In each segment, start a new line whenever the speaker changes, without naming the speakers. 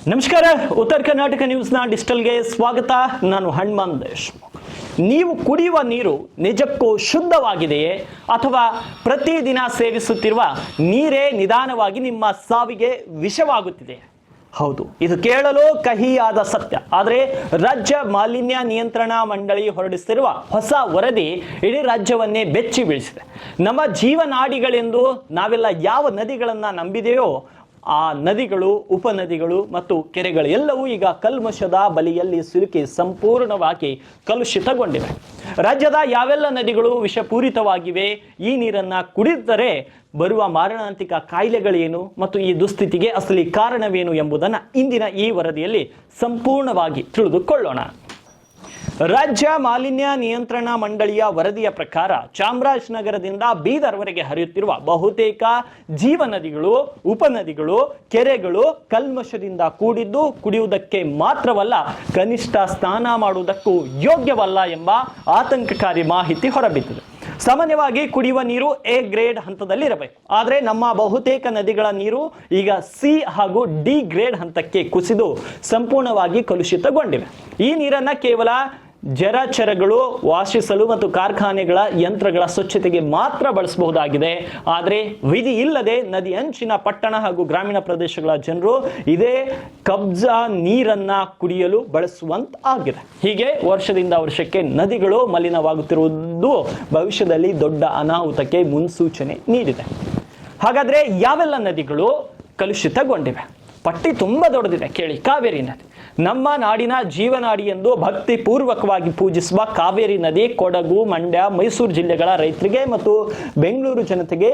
ನಮಸ್ಕಾರ. ಉತ್ತರ ಕರ್ನಾಟಕ ನ್ಯೂಸ್ನ ಡಿಜಿಟಲ್ಗೆ ಸ್ವಾಗತ. ನಾನು ಹನುಮಾನ್ ದೇಶ್ಮುಖ್. ನೀವು ಕುಡಿಯುವ ನೀರು ನಿಜಕ್ಕೂ ಶುದ್ಧವಾಗಿದೆಯೇ ಅಥವಾ ಪ್ರತಿದಿನ ಸೇವಿಸುತ್ತಿರುವ ನೀರೇ ನಿಧಾನವಾಗಿ ನಿಮ್ಮ ಸಾವಿಗೆ ವಿಷವಾಗುತ್ತಿದೆ? ಹೌದು, ಇದು ಕೇಳಲು ಕಹಿಯಾದ ಸತ್ಯ. ಆದರೆ ರಾಜ್ಯ ಮಾಲಿನ್ಯ ನಿಯಂತ್ರಣ ಮಂಡಳಿ ಹೊರಡಿಸಿರುವ ಹೊಸ ವರದಿ ಇಡೀ ರಾಜ್ಯವನ್ನೇ ಬೆಚ್ಚಿ ಬೀಳಿಸಿದೆ. ನಮ್ಮ ಜೀವನಾಡಿಗಳೆಂದು ನಾವೆಲ್ಲ ಯಾವ ನದಿಗಳನ್ನು ನಂಬಿದೆಯೋ ಆ ನದಿಗಳು, ಉಪನದಿಗಳು ಮತ್ತು ಕೆರೆಗಳು ಎಲ್ಲವೂ ಈಗ ಕಲ್ಮಶದ ಬಲಿಯಲ್ಲಿ ಸಿಲುಕಿ ಸಂಪೂರ್ಣವಾಗಿ ಕಲುಷಿತಗೊಂಡಿವೆ. ರಾಜ್ಯದ ಯಾವೆಲ್ಲ ನದಿಗಳು ವಿಷಪೂರಿತವಾಗಿವೆ, ಈ ನೀರನ್ನ ಕುಡಿದರೆ ಬರುವ ಮಾರಣಾಂತಿಕ ಕಾಯಿಲೆಗಳೇನು ಮತ್ತು ಈ ದುಸ್ಥಿತಿಗೆ ಅಸಲಿ ಕಾರಣವೇನು ಎಂಬುದನ್ನು ಇಂದಿನ ಈ ವರದಿಯಲ್ಲಿ ಸಂಪೂರ್ಣವಾಗಿ ತಿಳಿದುಕೊಳ್ಳೋಣ. ರಾಜ್ಯ ಮಾಲಿನ್ಯ ನಿಯಂತ್ರಣ ಮಂಡಳಿಯ ವರದಿಯ ಪ್ರಕಾರ ಚಾಮರಾಜನಗರದಿಂದ ಬೀದರ್ವರೆಗೆ ಹರಿಯುತ್ತಿರುವ ಬಹುತೇಕ ಜೀವನದಿಗಳು, ಉಪನದಿಗಳು, ಕೆರೆಗಳು ಕಲ್ಮಶದಿಂದ ಕೂಡಿದ್ದು ಕುಡಿಯುವುದಕ್ಕೆ ಮಾತ್ರವಲ್ಲ, ಕನಿಷ್ಠ ಸ್ನಾನ ಮಾಡುವುದಕ್ಕೂ ಯೋಗ್ಯವಲ್ಲ ಎಂಬ ಆತಂಕಕಾರಿ ಮಾಹಿತಿ ಹೊರಬಿದ್ದಿದೆ. ಸಾಮಾನ್ಯವಾಗಿ ಕುಡಿಯುವ ನೀರು ಎ ಗ್ರೇಡ್ ಹಂತದಲ್ಲಿರಬೇಕು. ಆದರೆ ನಮ್ಮ ಬಹುತೇಕ ನದಿಗಳ ನೀರು ಈಗ ಸಿ ಹಾಗೂ ಡಿ ಗ್ರೇಡ್ ಹಂತಕ್ಕೆ ಕುಸಿದು ಸಂಪೂರ್ಣವಾಗಿ ಕಲುಷಿತಗೊಂಡಿವೆ. ಈ ನೀರನ್ನ ಕೇವಲ ಜಲಚರಗಳು ವಾಸಿಸಲು ಮತ್ತು ಕಾರ್ಖಾನೆಗಳ ಯಂತ್ರಗಳ ಸ್ವಚ್ಛತೆಗೆ ಮಾತ್ರ ಬಳಸಬಹುದಾಗಿದೆ. ಆದರೆ ವಿಧಿ ಇಲ್ಲದೆ ನದಿ ಅಂಚಿನ ಪಟ್ಟಣ ಹಾಗೂ ಗ್ರಾಮೀಣ ಪ್ರದೇಶಗಳ ಜನರು ಇದೇ ಕಬ್ಜಾ ನೀರನ್ನ ಕುಡಿಯಲು ಬಳಸುವಂತ ಆಗಿದೆ. ಹೀಗೆ ವರ್ಷದಿಂದ ವರ್ಷಕ್ಕೆ ನದಿಗಳು ಮಲಿನವಾಗುತ್ತಿರುವುದು ಭವಿಷ್ಯದಲ್ಲಿ ದೊಡ್ಡ ಅನಾಹುತಕ್ಕೆ ಮುನ್ಸೂಚನೆ ನೀಡಿದೆ. ಹಾಗಾದ್ರೆ ಯಾವೆಲ್ಲ ನದಿಗಳು ಕಲುಷಿತಗೊಂಡಿವೆ? ಪಟ್ಟಿ ತುಂಬಾ ದೊಡ್ಡದಿದೆ, ಕೇಳಿ. ಕಾವೇರಿ ನದಿ, ನಮ್ಮ ನಾಡಿನ ಜೀವನಾಡಿ ಎಂದು ಭಕ್ತಿ ಪೂರ್ವಕವಾಗಿ ಪೂಜಿಸುವ ಕಾವೇರಿ ನದಿ ಕೊಡಗು, ಮಂಡ್ಯ, ಮೈಸೂರು ಜಿಲ್ಲೆಗಳ ರೈತರಿಗೆ ಮತ್ತು ಬೆಂಗಳೂರು ಜನತೆಗೆ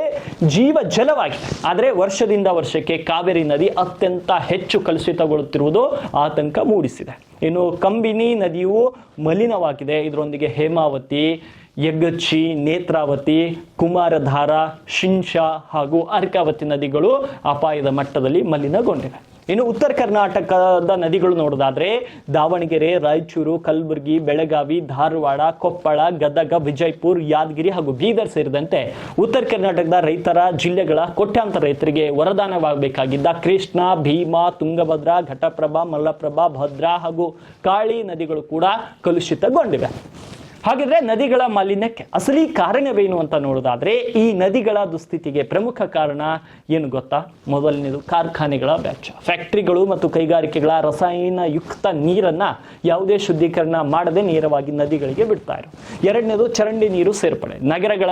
ಜೀವ ಜಲವಾಗಿದೆ. ಆದರೆ ವರ್ಷದಿಂದ ವರ್ಷಕ್ಕೆ ಕಾವೇರಿ ನದಿ ಅತ್ಯಂತ ಹೆಚ್ಚು ಕಲುಷಿತಗೊಳ್ಳುತ್ತಿರುವುದು ಆತಂಕ ಮೂಡಿಸಿದೆ. ಇನ್ನು ಕಂಬಿನಿ ನದಿಯು ಮಲಿನವಾಗಿದೆ. ಇದರೊಂದಿಗೆ ಹೇಮಾವತಿ, ಯಗಚಿ, ನೇತ್ರಾವತಿ, ಕುಮಾರಧಾರ, ಶಿಂಷಾ ಹಾಗೂ ಅರ್ಕಾವತಿ ನದಿಗಳು ಅಪಾಯದ ಮಟ್ಟದಲ್ಲಿ ಮಲಿನಗೊಂಡಿವೆ. ಇನ್ನು ಉತ್ತರ ಕರ್ನಾಟಕದ ನದಿಗಳು ನೋಡೋದಾದ್ರೆ ದಾವಣಗೆರೆ, ರಾಯಚೂರು, ಕಲಬುರಗಿ, ಬೆಳಗಾವಿ, ಧಾರವಾಡ, ಕೊಪ್ಪಳ, ಗದಗ, ವಿಜಯಪುರ, ಯಾದಗಿರಿ ಹಾಗೂ ಬೀದರ್ ಸೇರಿದಂತೆ ಉತ್ತರ ಕರ್ನಾಟಕದ ರೈತರ ಜಿಲ್ಲೆಗಳ ಕೋಟ್ಯಾಂತರ ರೈತರಿಗೆ ವರದಾನವಾಗಬೇಕಾಗಿದ್ದ ಕೃಷ್ಣ, ಭೀಮಾ, ತುಂಗಭದ್ರಾ, ಘಟಪ್ರಭಾ, ಮಲ್ಲಪ್ರಭಾ, ಭದ್ರಾ ಹಾಗೂ ಕಾಳಿ ನದಿಗಳು ಕೂಡ ಕಲುಷಿತಗೊಂಡಿವೆ. ಹಾಗಿದ್ರೆ ನದಿಗಳ ಮಾಲಿನ್ಯಕ್ಕೆ ಅಸಲಿ ಕಾರಣವೇನು ಅಂತ ನೋಡೋದಾದ್ರೆ ಈ ನದಿಗಳ ದುಸ್ಥಿತಿಗೆ ಪ್ರಮುಖ ಕಾರಣ ಏನು ಗೊತ್ತಾ? ಮೊದಲನೇದು ಕಾರ್ಖಾನೆಗಳ ವೆಚ್ಚ. ಫ್ಯಾಕ್ಟರಿಗಳು ಮತ್ತು ಕೈಗಾರಿಕೆಗಳ ರಸಾಯನಯುಕ್ತ ನೀರನ್ನ ಯಾವುದೇ ಶುದ್ಧೀಕರಣ ಮಾಡದೆ ನೇರವಾಗಿ ನದಿಗಳಿಗೆ ಬಿಡ್ತಾ ಇರು. ಎರಡನೇದು ಚರಂಡಿ ನೀರು ಸೇರ್ಪಡೆ. ನಗರಗಳ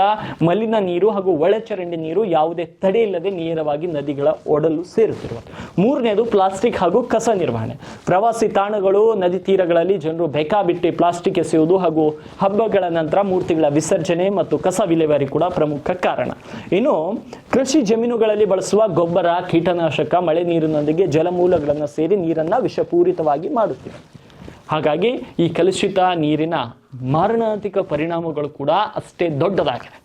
ಮಲಿನ ನೀರು ಹಾಗೂ ಒಳಚರಂಡಿ ನೀರು ಯಾವುದೇ ತಡೆ ಇಲ್ಲದೆ ನೇರವಾಗಿ ನದಿಗಳ ಒಡಲು ಸೇರುತ್ತಿರುವುದು. ಮೂರನೇದು ಪ್ಲಾಸ್ಟಿಕ್ ಹಾಗೂ ಕಸ ನಿರ್ವಹಣೆ. ಪ್ರವಾಸಿ ತಾಣಗಳು, ನದಿ ತೀರಗಳಲ್ಲಿ ಜನರು ಬೇಕಾಬಿಟ್ಟಿ ಪ್ಲಾಸ್ಟಿಕ್ ಎಸೆಯುವುದು ಹಾಗೂ ಹಬ್ಬಗಳ ನಂತರ ಮೂರ್ತಿಗಳ ವಿಸರ್ಜನೆ ಮತ್ತು ಕಸ ವಿಲೇವಾರಿ ಕೂಡ ಪ್ರಮುಖ ಕಾರಣ. ಇನ್ನು ಕೃಷಿ ಜಮೀನುಗಳಲ್ಲಿ ಬಳಸುವ ಗೊಬ್ಬರ, ಕೀಟನಾಶಕ ಮಳೆ ನೀರಿನೊಂದಿಗೆ ಜಲಮೂಲಗಳನ್ನು ಸೇರಿ ನೀರನ್ನ ವಿಷಪೂರಿತವಾಗಿ ಮಾಡುತ್ತಿವೆ. ಹಾಗಾಗಿ ಈ ಕಲುಷಿತ ನೀರಿನ ಮಾರಣಾಂತಿಕ ಪರಿಣಾಮಗಳು ಕೂಡ ಅಷ್ಟೇ ದೊಡ್ಡದಾಗಿದೆ.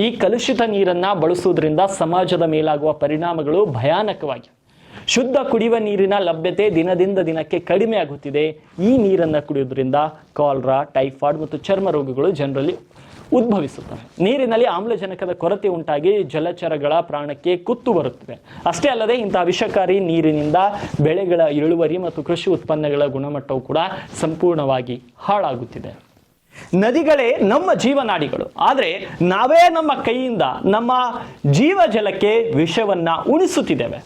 ಈ ಕಲುಷಿತ ನೀರನ್ನ ಬಳಸುವುದರಿಂದ ಸಮಾಜದ ಮೇಲಾಗುವ ಪರಿಣಾಮಗಳು ಭಯಾನಕವಾಗಿವೆ. ಶುದ್ಧ ಕುಡಿಯುವ ನೀರಿನ ಲಭ್ಯತೆ ದಿನದಿಂದ ದಿನಕ್ಕೆ ಕಡಿಮೆ ಆಗುತ್ತಿದೆ. ಈ ನೀರನ್ನು ಕುಡಿಯುವುದರಿಂದ ಕಾಲರಾ, ಟೈಫಾಯ್ಡ್ ಮತ್ತು ಚರ್ಮ ರೋಗಗಳು ಜನರಲ್ಲಿ ಉದ್ಭವಿಸುತ್ತವೆ. ನೀರಿನಲ್ಲಿ ಆಮ್ಲಜನಕದ ಕೊರತೆ ಉಂಟಾಗಿ ಜಲಚರಗಳ ಪ್ರಾಣಕ್ಕೆ ಕುತ್ತು ಬರುತ್ತಿವೆ. ಅಷ್ಟೇ ಅಲ್ಲದೆ ಇಂತಹ ವಿಷಕಾರಿ ನೀರಿನಿಂದ ಬೆಳೆಗಳ ಇಳುವರಿ ಮತ್ತು ಕೃಷಿ ಉತ್ಪನ್ನಗಳ ಗುಣಮಟ್ಟವು ಕೂಡ ಸಂಪೂರ್ಣವಾಗಿ ಹಾಳಾಗುತ್ತಿದೆ. ನದಿಗಳೇ ನಮ್ಮ ಜೀವನಾಡಿಗಳು. ಆದರೆ ನಾವೇ ನಮ್ಮ ಕೈಯಿಂದ ನಮ್ಮ ಜೀವ ಜಲಕ್ಕೆ ವಿಷವನ್ನ ಉಣಿಸುತ್ತಿದ್ದೇವೆ.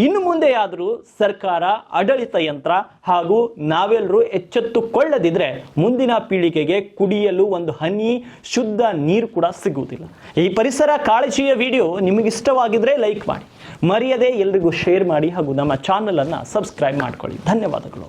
ಇನ್ನು ಮುಂದೆಯಾದರೂ ಸರ್ಕಾರ, ಆಡಳಿತ ಯಂತ್ರ ಹಾಗೂ ನಾವೆಲ್ಲರೂ ಎಚ್ಚೆತ್ತುಕೊಳ್ಳದಿದ್ರೆ ಮುಂದಿನ ಪೀಳಿಗೆಗೆ ಕುಡಿಯಲು ಒಂದು ಹನಿ ಶುದ್ಧ ನೀರು ಕೂಡ ಸಿಗುವುದಿಲ್ಲ. ಈ ಪರಿಸರ ಕಾಳಜಿಯ ವಿಡಿಯೋ ನಿಮಗಿಷ್ಟವಾಗಿದ್ರೆ ಲೈಕ್ ಮಾಡಿ, ಮರೆಯದೆ ಎಲ್ರಿಗೂ ಶೇರ್ ಮಾಡಿ ಹಾಗೂ ನಮ್ಮ ಚಾನಲ್ ಅನ್ನು ಸಬ್ಸ್ಕ್ರೈಬ್ ಮಾಡ್ಕೊಳ್ಳಿ. ಧನ್ಯವಾದಗಳು.